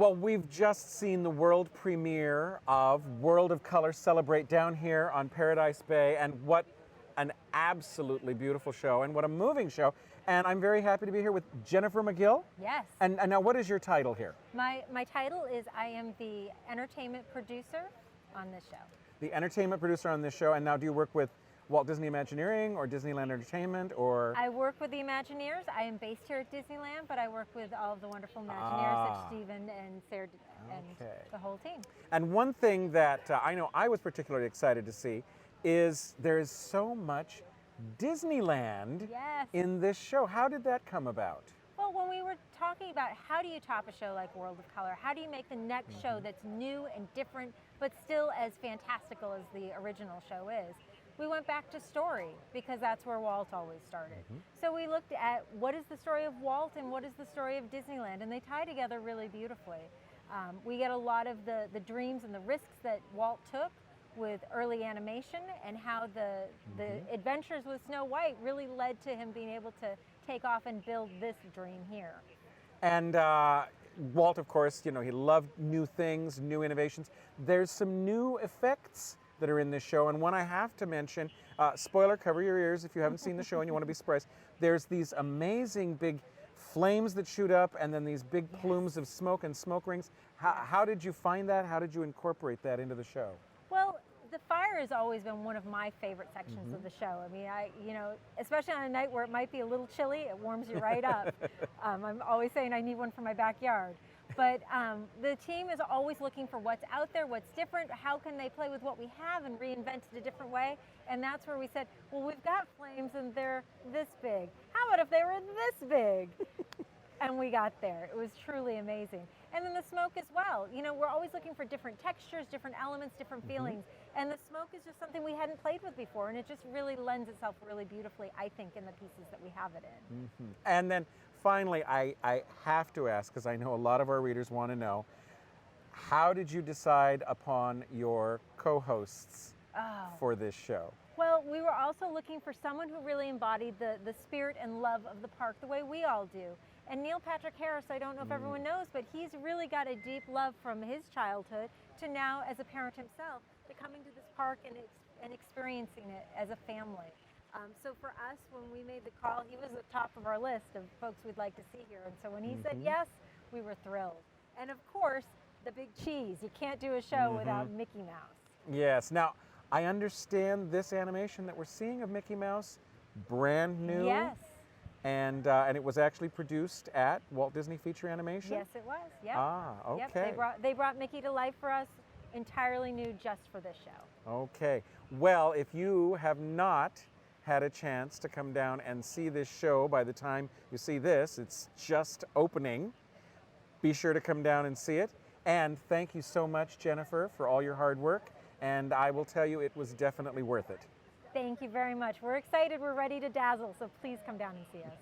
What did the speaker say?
Well, we've just seen the world premiere of World of Color Celebrate down here on Paradise Bay, and what an absolutely beautiful show, and what a moving show. And I'm very happy to be here with Jennifer Magill. Yes. And now, what is your title here? My title is I am the entertainment producer on this show. The entertainment producer on this show, and now do you work with Walt Disney Imagineering or Disneyland Entertainment, or? I work with the Imagineers. I am based here at Disneyland, but I work with all of the wonderful Imagineers, such Stephen and Sarah and the whole team. And one thing that I know I was particularly excited to see is there is so much Disneyland in this show. How did that come about? Well, when we were talking about how do you top a show like World of Color, how do you make the next show that's new and different, but still as fantastical as the original show is, we went back to story, because that's where Walt always started. So we looked at what is the story of Walt and what is the story of Disneyland, and they tie together really beautifully. We get a lot of the dreams and the risks that Walt took with early animation, and how the adventures with Snow White really led to him being able to take off and build this dream here. And Walt, of course, you know, he loved new things, new innovations. There's some new effects that are in this show, and one I have to mention, spoiler, cover your ears if you haven't seen the show and you want to be surprised. There's these amazing big flames that shoot up, and then these big plumes of smoke and smoke rings. How did you find that? How did you incorporate that into the show? Well, the fire has always been one of my favorite sections of the show. I mean, you know, especially on a night where it might be a little chilly, it warms you right up. I'm always saying I need one for my backyard. But the team is always looking for what's out there, what's different, how can they play with what we have and reinvent it a different way. And that's where we said, well, we've got flames and they're this big. How about if they were this big? And we got there. It was truly amazing. And then the smoke as well. You know, we're always looking for different textures, different elements, different feelings. And the smoke is just something we hadn't played with before. And it just really lends itself really beautifully, I think, in the pieces that we have it in. And then finally, I have to ask, because I know a lot of our readers want to know, how did you decide upon your co-hosts for this show? Well, we were also looking for someone who really embodied the spirit and love of the park the way we all do. And Neil Patrick Harris, I don't know if everyone knows, but he's really got a deep love from his childhood to now as a parent himself, to coming to this park and experiencing it as a family. So for us, when we made the call, he was at the top of our list of folks we'd like to see here. And so when he said yes, we were thrilled. And of course, the big cheese. You can't do a show without Mickey Mouse. Yes. Now, I understand this animation that we're seeing of Mickey Mouse, brand new. Yes. And it was actually produced at Walt Disney Feature Animation? Yes, it was. Yep. Okay. Yep. They brought Mickey to life for us, entirely new just for this show. Okay. Well, if you have not had a chance to come down and see this show by the time you see this, it's just opening, be sure to come down and see it. And thank you so much, Jennifer, for all your hard work. And I will tell you, it was definitely worth it. Thank you very much. We're excited. We're ready to dazzle, so please come down and see us.